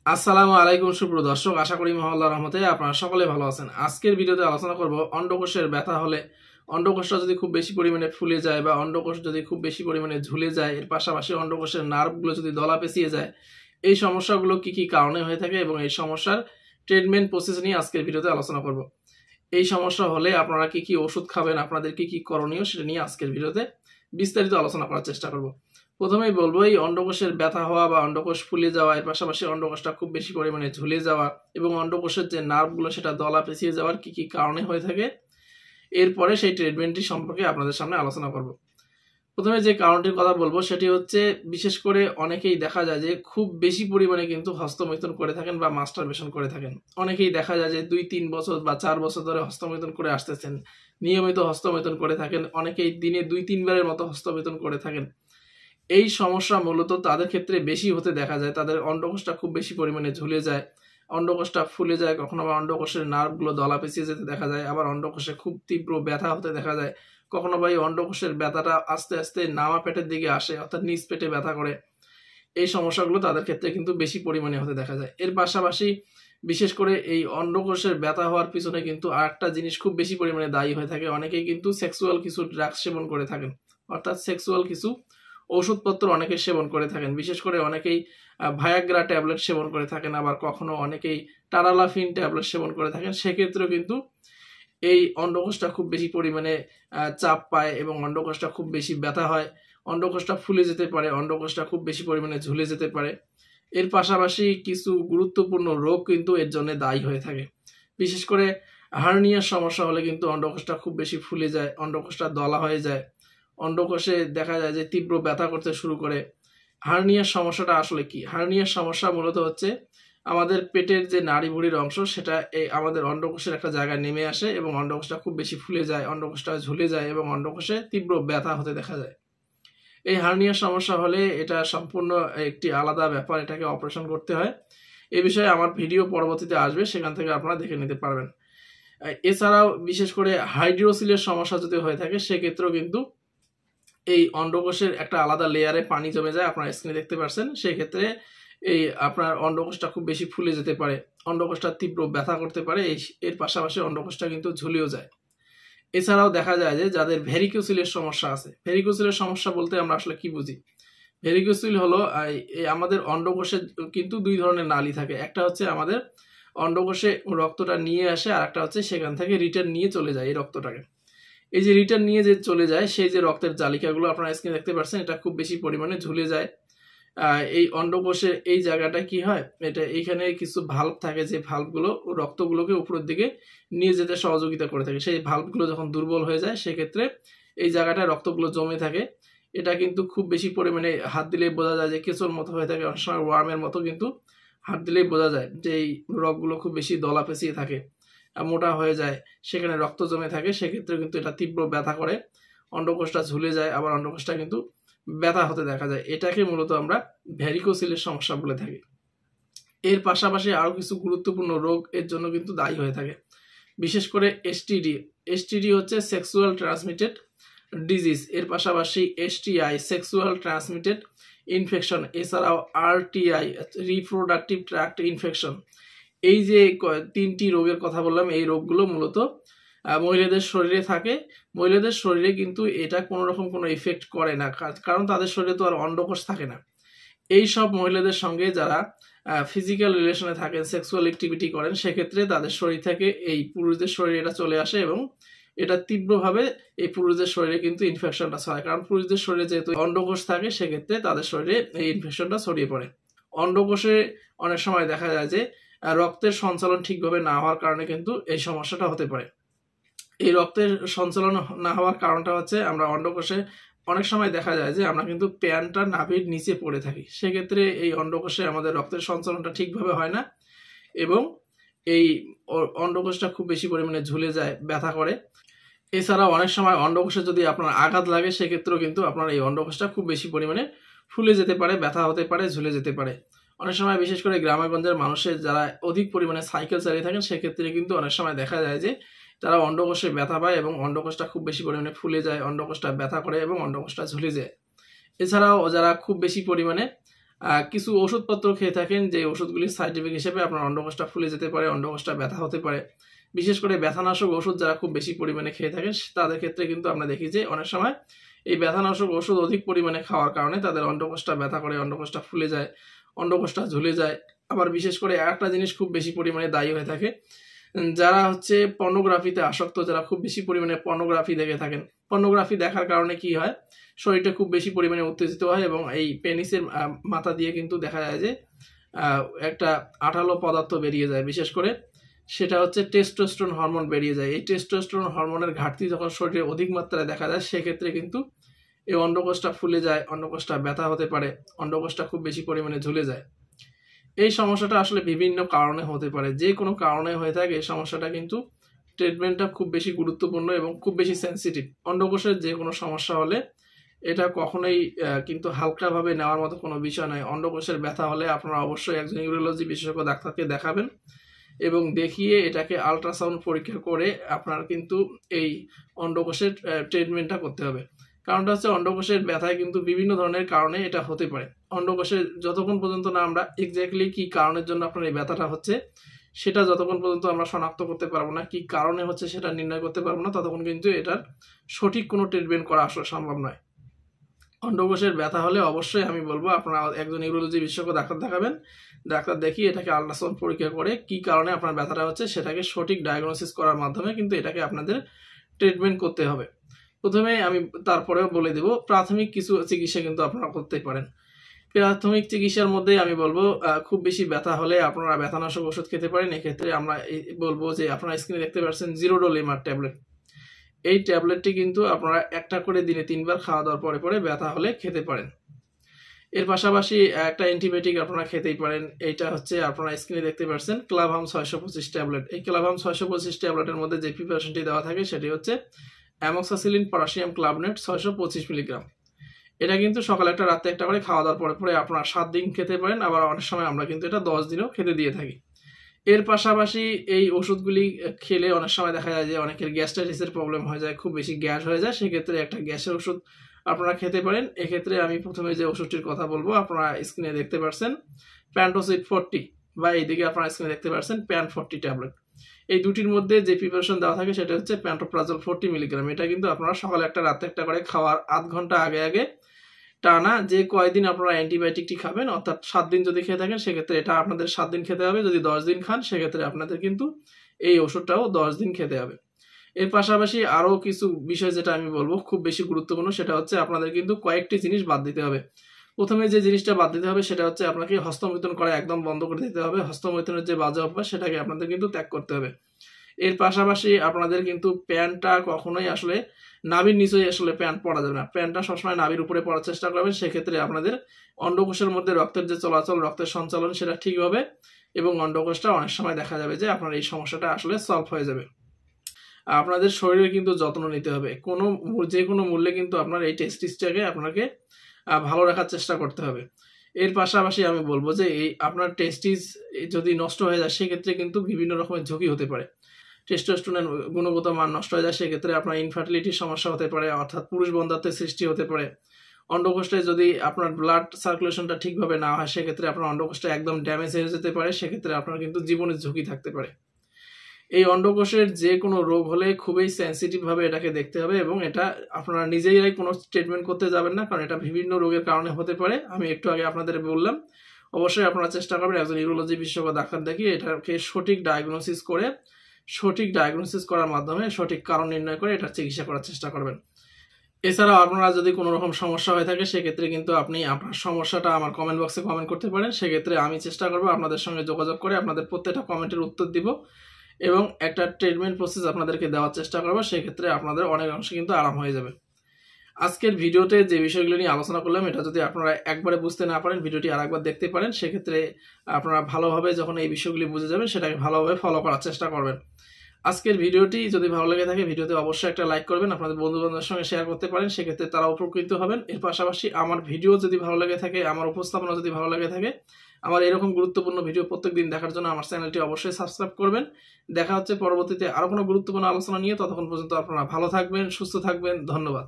আসসালামু আলাইকুম সুপ্রিয় দর্শক, আশা করি মহল্লার রহমতে আপনারা সকলে ভালো আছেন। আজকের ভিডিওতে আলোচনা করব অন্ডকোষের ব্যথা হলে অন্ডকোষটা যদি খুব বেশি পরিমাণে ফুলে যায় বা অন্ডকোষ যদি খুব বেশি পরিমাণে ঝুলে যায়, এর পাশাপাশি অন্ডকোষের নার্ভগুলো যদি দলা পেঁচিয়ে যায়, এই সমস্যাগুলো কি কি কারণে হয়ে থাকে এবং এই সমস্যার ট্রিটমেন্ট প্রসেস নিয়ে আজকের ভিডিওতে আলোচনা করব। এই সমস্যা হলে আপনারা কি কি ওষুধ খাবেন, আপনাদের কি কি করণীয়, সেটা নিয়ে আজকের ভিডিওতে বিস্তারিত আলোচনা করার চেষ্টা করব। প্রথমেই বলবো, এই অন্ডকোষের ব্যথা হওয়া বা অন্ডকোষ ফুলে যাওয়া, এর পাশাপাশি অন্ডকোষটা খুব বেশি পরিমাণে ঝুলে যাওয়া এবং অন্ডকোষের যে নার্ভগুলো সেটা দলা পেঁচিয়ে যাওয়ার কি কি কারণে হয়ে থাকে, এরপরে সেই ট্রিটমেন্টটি সম্পর্কে আপনাদের সামনে আলোচনা করব। প্রথমে যে কারণটির কথা বলবো সেটি হচ্ছে, বিশেষ করে অনেকেই দেখা যায় যে খুব বেশি পরিমাণে কিন্তু হস্তমৈথুন করে থাকেন বা মাস্টারবেশন করে থাকেন। অনেকেই দেখা যায় যে 2-3 বছর বা 4 বছর ধরে হস্তমৈথুন করে আসতেছেন, নিয়মিত হস্তমৈথুন করে থাকেন, অনেকেই দিনে 2-3 বারের মতো হস্তমৈথুন করে থাকেন। এই সমস্যা মূলত তাদের ক্ষেত্রে বেশি হতে দেখা যায়। তাদের অন্ডকোষটা খুব বেশি পরিমাণে ঝুলে যায়, অন্ডকোষটা ফুলে যায়, কখনো বা অন্ডকোষের নার্ভগুলো দলা পেঁচিয়ে যেতে দেখা যায়, আবার অন্ডকোষে খুব তীব্র ব্যথা হতে দেখা যায়। কখনো বা এই অন্ডকোষের ব্যথাটা আস্তে আস্তে নামা পেটের দিকে আসে, অর্থাৎ নিচ পেটে ব্যথা করে। এই সমস্যাগুলো তাদের ক্ষেত্রে কিন্তু বেশি পরিমাণে হতে দেখা যায়। এর পাশাপাশি বিশেষ করে এই অন্ডকোষের ব্যথা হওয়ার পিছনে কিন্তু আরেকটা জিনিস খুব বেশি পরিমাণে দায়ী হয়ে থাকে। অনেকেই কিন্তু সেক্সুয়াল কিছু ড্রাগস সেবন করে থাকেন, অর্থাৎ সেক্সুয়াল কিছু ওষুধপত্র অনেকে সেবন করে থাকেন। বিশেষ করে অনেকেই ভায়াগ্রা ট্যাবলেট সেবন করে থাকেন, আবার কখনো অনেকেই টারালাফিন ট্যাবলেট সেবন করে থাকেন। সেক্ষেত্রেও কিন্তু এই অন্ডকোষটা খুব বেশি পরিমাণে চাপ পায় এবং অন্ডকোষটা খুব বেশি ব্যথা হয়, অন্ডকোষটা ফুলে যেতে পারে, অন্ডকোষটা খুব বেশি পরিমাণে ঝুলে যেতে পারে। এর পাশাপাশি কিছু গুরুত্বপূর্ণ রোগ কিন্তু এর জন্য দায়ী হয়ে থাকে। বিশেষ করে হার্নিয়ার সমস্যা হলে কিন্তু অন্ডকোষটা খুব বেশি ফুলে যায়, অন্ডকোষটা দলা হয়ে যায়, অন্ডকোষে দেখা যায় যে তীব্র ব্যথা করতে শুরু করে। হার্নিয়ার সমস্যাটা আসলে কি? হার্নিয়ার সমস্যা মূলত হচ্ছে আমাদের পেটের যে নাড়িভুড়ির অংশ সেটা আমাদের অন্ডকোষের একটা জায়গায় নেমে আসে এবং অন্ডকোষটা খুব বেশি ফুলে যায়, অন্ডকোষটা ঝুলে যায় এবং অন্ডকোষে তীব্র ব্যথা হতে দেখা যায়। এই হার্নিয়ার সমস্যা হলে এটা সম্পূর্ণ একটি আলাদা ব্যাপার, এটাকে অপারেশন করতে হয়। এ বিষয়ে আমার ভিডিও পরবর্তীতে আসবে, সেখান থেকে আপনারা দেখে নিতে পারবেন। এছাড়াও বিশেষ করে হাইড্রোসিলের সমস্যা যদি হয়ে থাকে, সেক্ষেত্রেও কিন্তু এই অন্ডকোষের একটা আলাদা লেয়ারে পানি জমে যায়, আপনারা স্ক্রিনে দেখতে পাচ্ছেন। সেক্ষেত্রে এই আপনার অন্ডকোষটা খুব বেশি ফুলে যেতে পারে, অন্ডকোষটা তীব্র ব্যথা করতে পারে, এর পাশাপাশি অন্ডকোষটা কিন্তু ঝুলেও যায়। এছাড়াও দেখা যায় যে যাদের ভেরিকোসিলের সমস্যা আছে, ভেরিকোসিলের সমস্যা বলতে আমরা আসলে কি বুঝি? ভেরিকোসিল হলো আমাদের অন্ডকোষে কিন্তু 2 ধরনের নালী থাকে। একটা হচ্ছে আমাদের অন্ডকোষে রক্তটা নিয়ে আসে, আর একটা হচ্ছে সেখান থেকে রিটার্ন নিয়ে চলে যায় এই রক্তটাকে। এই যে রিটার্ন নিয়ে যে চলে যায়, সেই যে রক্তের জালিকাগুলো আপনারা স্ক্রিনে দেখতে পাচ্ছেন, এটা খুব বেশি পরিমাণে ঝুলে যায়। এই অন্ডকোষে এই জায়গাটা কি হয়, এটা এইখানে কিছু ভাল্ব থাকে, যে ভাল্বগুলো রক্তগুলোকে উপরের দিকে নিয়ে যেতে সহযোগিতা করে থাকে। সেই ভাল্বগুলো যখন দুর্বল হয়ে যায়, সেক্ষেত্রে এই জায়গাটায় রক্তগুলো জমে থাকে। এটা কিন্তু খুব বেশি পরিমাণে হাত দিলেই বোঝা যায় যে কেঁচোর মতো হয়ে থাকে, অনেক সময় ওয়ার্মের মতো কিন্তু হাত দিলেই বোঝা যায় যে এই রগগুলো খুব বেশি দলা পেঁচিয়ে থাকে, মোটা হয়ে যায়, সেখানে রক্ত জমে থাকে। সেক্ষেত্রে কিন্তু এটা তীব্র ব্যথা করে, অন্ডকোষটা ঝুলে যায়, আবার অন্ডকোষটা কিন্তু ব্যথা হতে দেখা যায়। এটাকে মূলত আমরা ভ্যারিকোসিলের সমস্যা বলে থাকি। এর পাশাপাশি আরো কিছু গুরুত্বপূর্ণ রোগ এর জন্য কিন্তু দায়ী হয়ে থাকে। বিশেষ করে এসটিডি। এসটিডি হচ্ছে সেক্সুয়াল ট্রান্সমিটেড ডিজিজ। এর পাশাপাশি এসটিআই, সেক্সুয়াল ট্রান্সমিটেড ইনফেকশন। এছাড়াও আরটিআই, রিপ্রোডাক্টিভ ট্র্যাক্ট ইনফেকশন। এই যে 3টি রোগের কথা বললাম, এই রোগগুলো মূলত মহিলাদের শরীরে থাকে। মহিলাদের শরীরে কিন্তু এটা কোনো রকম কোনো ইফেক্ট করে না, কারণ তাদের শরীরে তো আর অন্ডকোষ থাকে না। এই সব মহিলাদের সঙ্গে যারা ফিজিক্যাল রিলেশনে থাকেন, সেক্সুয়াল অ্যাক্টিভিটি করেন, সেক্ষেত্রে তাদের শরীর থেকে এই পুরুষদের শরীরে এটা চলে আসে এবং এটা তীব্রভাবে এই পুরুষদের শরীরে কিন্তু ইনফেকশনটা ছড়ায়। কারণ পুরুষদের শরীরে যেহেতু অন্ডকোষ থাকে, সেক্ষেত্রে তাদের শরীরে এই ইনফেকশনটা ছড়িয়ে পড়ে। অন্ডকোষে অনেক সময় দেখা যায় যে রক্তের সঞ্চালন ঠিকভাবে না হওয়ার কারণে কিন্তু এই সমস্যাটা হতে পারে। এই রক্তের সঞ্চালন না হওয়ার কারণটা হচ্ছে, আমরা অন্ডকোষে অনেক সময় দেখা যায় যে আমরা কিন্তু প্যানটা নাভির নিচে পড়ে থাকি। সেক্ষেত্রে এই অন্ডকোষে আমাদের রক্তের সঞ্চালনটা ঠিকভাবে হয় না এবং এই অন্ডকোষটা খুব বেশি পরিমাণে ঝুলে যায়, ব্যথা করে। এছাড়াও অনেক সময় অন্ডকোষে যদি আপনার আঘাত লাগে, সেক্ষেত্রেও কিন্তু আপনার এই অন্ডকোষটা খুব বেশি পরিমাণে ফুলে যেতে পারে, ব্যথা হতে পারে, ঝুলে যেতে পারে। অনেক সময় বিশেষ করে গ্রামেগঞ্জের মানুষের যারা অধিক পরিমাণে সাইকেল চালিয়ে থাকেন, সেক্ষেত্রে কিন্তু অনেক সময় দেখা যায় যে তারা অন্ডকোষে ব্যথা পায় এবং অন্ডকোষটা খুব বেশি পরিমাণে ফুলে যায়, অন্ডকোষটা ব্যথা করে এবং অন্ডকোষটা ঝুলে যায়। এছাড়াও যারা খুব বেশি পরিমাণে কিছু ওষুধপত্র খেয়ে থাকেন, যে ওষুধগুলির সাইড এফেক্ট হিসেবে আপনার অন্ডকোষটা ফুলে যেতে পারে, অন্ডকোষটা ব্যথা হতে পারে। বিশেষ করে ব্যথানাশক ওষুধ যারা খুব বেশি পরিমাণে খেয়ে থাকেন তাদের ক্ষেত্রে কিন্তু আমরা দেখি যে অনেক সময় এই ব্যথানাশক ওষুধ অধিক পরিমাণে খাওয়ার কারণে তাদের অন্ডকোষটা ব্যথা করে, অন্ডকোষটা ফুলে যায়, অন্ডকোষটা ঝুলে যায়। আবার বিশেষ করে একটা জিনিস খুব বেশি পরিমাণে দায়ী হয়ে থাকে, যারা হচ্ছে পর্নোগ্রাফিতে আসক্ত, যারা খুব বেশি পরিমাণে পর্নোগ্রাফি দেখে থাকেন। পর্নোগ্রাফি দেখার কারণে কি হয়, শরীরটা খুব বেশি পরিমাণে উত্তেজিত হয় এবং এই পেনিসের মাথা দিয়ে কিন্তু দেখা যায় যে একটা আঠালো পদার্থ বেরিয়ে যায়। বিশেষ করে সেটা হচ্ছে টেস্টোস্টেরন হরমোন বেরিয়ে যায়। এই টেস্টোস্টেরন হরমোনের ঘাটতি যখন শরীরে অধিক মাত্রায় দেখা যায়, সেক্ষেত্রে কিন্তু এই অন্ডকোষটা ফুলে যায়, অন্ডকোষটা ব্যথা হতে পারে, অন্ডকোষটা খুব বেশি পরিমাণে ঝুলে যায়। এই সমস্যাটা আসলে বিভিন্ন কারণে হতে পারে, যে কোনো কারণে হয়ে থাকে এই সমস্যাটা, কিন্তু ট্রিটমেন্টটা খুব বেশি গুরুত্বপূর্ণ এবং খুব বেশি সেন্সিটিভ। অন্ডকোষের যে কোনো সমস্যা হলে এটা কখনোই কিন্তু হালকাভাবে নেওয়ার মতো কোনো বিষয় নয়। অন্ডকোষের ব্যথা হলে আপনারা অবশ্যই একজন ইউরোলজি বিশেষজ্ঞ ডাক্তারকে দেখাবেন এবং দেখিয়ে এটাকে আল্ট্রাসাউন্ড পরীক্ষা করে আপনার কিন্তু এই অন্ডকোষের ট্রিটমেন্টটা করতে হবে। কারণটা হচ্ছে অন্ডকোষের ব্যথায় কিন্তু বিভিন্ন ধরনের কারণে এটা হতে পারে। অন্ডকোষের যতক্ষণ পর্যন্ত না আমরা এক্স্যাক্টলি কি কারণের জন্য আপনার এই ব্যথাটা হচ্ছে সেটা যতক্ষণ পর্যন্ত আমরা শনাক্ত করতে পারবো না, কি কারণে হচ্ছে সেটা নির্ণয় করতে পারবো না, ততক্ষণ কিন্তু এটার সঠিক কোনো ট্রিটমেন্ট করা আসলে সম্ভব নয়। অন্ডকোষের ব্যথা হলে অবশ্যই আমি বলবো আপনারা একজন ইউরোলজি বিশেষজ্ঞ ডাক্তার দেখাবেন। ডাক্তার দেখিয়ে এটাকে আল্ট্রাসাউন্ড পরীক্ষা করে কি কারণে আপনার ব্যথাটা হচ্ছে সেটাকে সঠিক ডায়াগনোসিস করার মাধ্যমে কিন্তু এটাকে আপনাদের ট্রিটমেন্ট করতে হবে। প্রথমে আমি তারপরেও বলে দেব প্রাথমিক কিছু চিকিৎসা কিন্তু আপনারা করতে পারেন। প্রাথমিক চিকিৎসার মধ্যে আমি বলবো খুব বেশি ব্যথা হলে আপনারা ব্যথানাশক ওষুধ খেতে পারেন। এক্ষেত্রে আমরা বলবো যে আপনারা স্ক্রিনে দেখতে পাচ্ছেন জিরোডোল এমআর ট্যাবলেট। এই ট্যাবলেটটি কিন্তু আপনারা একটা করে দিনে 3 বার খাওয়া দাওয়ার পরে পরে ব্যথা হলে খেতে পারেন। এর পাশাপাশি একটা অ্যান্টিবায়োটিক আপনারা খেতেই পারেন। এইটা হচ্ছে আপনারা স্ক্রিনে দেখতে পাচ্ছেন ক্লাভাম 625 ট্যাবলেট। এই ক্লাভাম 625 ট্যাবলেটের মধ্যে যে প্রিপারেশনটি দেওয়া থাকে সেটি হচ্ছে অ্যামোক্সাসিলিন পটাশিয়াম ক্লাবনেট 625 মিলিগ্রাম। এটা কিন্তু সকালে একটা রাতে একটা করে খাওয়া দাওয়ার পরে পরে আপনারা 7 দিন খেতে পারেন। আবার অনেক সময় আমরা কিন্তু এটা 10 দিনও খেতে দিয়ে থাকি। এর পাশাপাশি এই ওষুধগুলি খেলে অনেক সময় দেখা যায় যে অনেকের গ্যাস্ট্রাইটিসের প্রবলেম হয়ে যায়, খুব বেশি গ্যাস হয়ে যায়, সেক্ষেত্রে একটা গ্যাসের ওষুধ আপনারা খেতে পারেন। এক্ষেত্রে আমি প্রথমে যে ওষুধটির কথা বলবো আপনারা স্ক্রিনে দেখতে পাচ্ছেন প্যান্টোসিড 40 বা এইদিকে আপনারা স্ক্রিনে দেখতে পাচ্ছেন প্যান 40 ট্যাবলেট। এই দুটির মধ্যে যে প্রিপারেশন দেওয়া থাকে সেটা হচ্ছে প্যান্টোপ্রাজল 40 মিলিগ্রাম। এটা কিন্তু আপনারা সকালে একটা রাতে একটা করে খাওয়ার আধ ঘন্টা আগে আগে টানা যে কয়দিন আপনারা অ্যান্টিবায়োটিকটি খাবেন, অর্থাৎ 7 দিন যদি খেয়ে থাকেন সেক্ষেত্রে এটা আপনাদের 7 দিন খেতে হবে। যদি 10 দিন খান সেক্ষেত্রে আপনাদের কিন্তু এই ওষুধটাও 10 দিন খেতে হবে। এর পাশাপাশি আরও কিছু বিষয় যেটা আমি বলবো খুব বেশি গুরুত্বপূর্ণ, সেটা হচ্ছে আপনাদের কিন্তু কয়েকটি জিনিস বাদ দিতে হবে। প্রথমে যে জিনিসটা বাদ দিতে হবে সেটা হচ্ছে আপনাকে হস্তমৈথুন করা একদম বন্ধ করে দিতে হবে। হস্তমৈথুনের যে বাজে অভ্যাস সেটাকে আপনাদের কিন্তু ত্যাগ করতে হবে। এর পাশাপাশি আপনাদের কিন্তু প্যান্টটা কখনোই আসলে নাভির নিচেই আসলে প্যান্ট পরা যাবে না। প্যান্টটা সবসময় নাভির উপরে পরার চেষ্টা করবেন। সেক্ষেত্রে আপনাদের অন্ডকোষের মধ্যে রক্তের যে চলাচল, রক্তের সঞ্চালন সেটা ঠিক হবে এবং অন্ডকোষটা অনেক সময় দেখা যাবে যে আপনার এই সমস্যাটা আসলে সলভ হয়ে যাবে। আপনাদের শরীরের কিন্তু যত্ন নিতে হবে। যে কোনো মূল্যে কিন্তু আপনার এই টেস্টিসটাকে আপনাকে ভালো রাখার চেষ্টা করতে হবে। এর পাশাপাশি আমি বলবো যে এই আপনার টেস্টিস যদি নষ্ট হয়ে যায় সেক্ষেত্রে কিন্তু বিভিন্ন রকমের ঝুঁকি হতে পারে। টেস্টোস্টেরনের গুণগত মান নষ্ট হয়ে যায়, সেক্ষেত্রে আপনার ইনফার্টিলিটির সমস্যা হতে পারে, অর্থাৎ পুরুষ বন্ধ্যাত্বের সৃষ্টি হতে পারে। অন্ডকোষে যদি আপনার ব্লাড সার্কুলেশনটা ঠিকভাবে না হয় সেক্ষেত্রে আপনার অন্ডকোষটা একদম ড্যামেজ হয়ে যেতে পারে, সেক্ষেত্রে আপনার কিন্তু জীবনের ঝুঁকি থাকতে পারে। এই অন্ডকোষের যে কোনো রোগ হলে খুবই সেন্সিটিভভাবে এটাকে দেখতে হবে এবং এটা আপনারা নিজেরাই কোনো ট্রিটমেন্ট করতে যাবেন না, কারণ এটা বিভিন্ন রোগের কারণে হতে পারে। আমি একটু আগে আপনাদের বললাম, অবশ্যই আপনারা চেষ্টা করবেন একজন ইউরোলজি বিশেষজ্ঞ ডাক্তার দেখিয়ে এটাকে সঠিক ডায়াগনোসিস করে, সঠিক ডায়াগনোসিস করার মাধ্যমে সঠিক কারণ নির্ণয় করে এটার চিকিৎসা করার চেষ্টা করবেন। এছাড়াও আপনারা যদি কোনো রকম সমস্যা হয়ে থাকে সেক্ষেত্রে কিন্তু আপনি আপনার সমস্যাটা আমার কমেন্ট বক্সে কমেন্ট করতে পারেন। সেক্ষেত্রে আমি চেষ্টা করবো আপনাদের সঙ্গে যোগাযোগ করে আপনাদের প্রত্যেকটা কমেন্টের উত্তর দিব এবং একটা ট্রিটমেন্ট প্রসেস আপনাদেরকে দেওয়ার চেষ্টা করবো। সেক্ষেত্রে আপনাদের অনেক অংশে কিন্তু আরাম হয়ে যাবে। আজকের ভিডিওতে যে বিষয়গুলো নিয়ে আলোচনা করলাম এটা যদি আপনারা একবারে বুঝতে না পারেন ভিডিওটি আরেকবার দেখতে পারেন, সেক্ষেত্রে আপনারা ভালোভাবে যখন এই বিষয়গুলি বুঝে যাবেন সেটাকে ভালোভাবে ফলো করার চেষ্টা করবেন। আজকের ভিডিওটি যদি ভালো লেগে থাকে ভিডিওতে অবশ্যই একটা লাইক করবেন, আপনাদের বন্ধু-বান্ধবের সঙ্গে শেয়ার করতে পারেন, সেক্ষেত্রে তারা উপকৃত হবেন। এর পাশাপাশি আমার ভিডিও যদি ভালো লেগে থাকে, আমার উপস্থাপনা যদি ভালো লেগে থাকে, আমার এরকম গুরুত্বপূর্ণ ভিডিও প্রত্যেকদিন দেখার জন্য আমার চ্যানেলটি অবশ্যই সাবস্ক্রাইব করবেন। দেখা হচ্ছে পরবর্তীতে আরো কোনো গুরুত্বপূর্ণ আলোচনা নিয়ে। ততক্ষণ পর্যন্ত আপনারা ভালো থাকবেন, সুস্থ থাকবেন। ধন্যবাদ।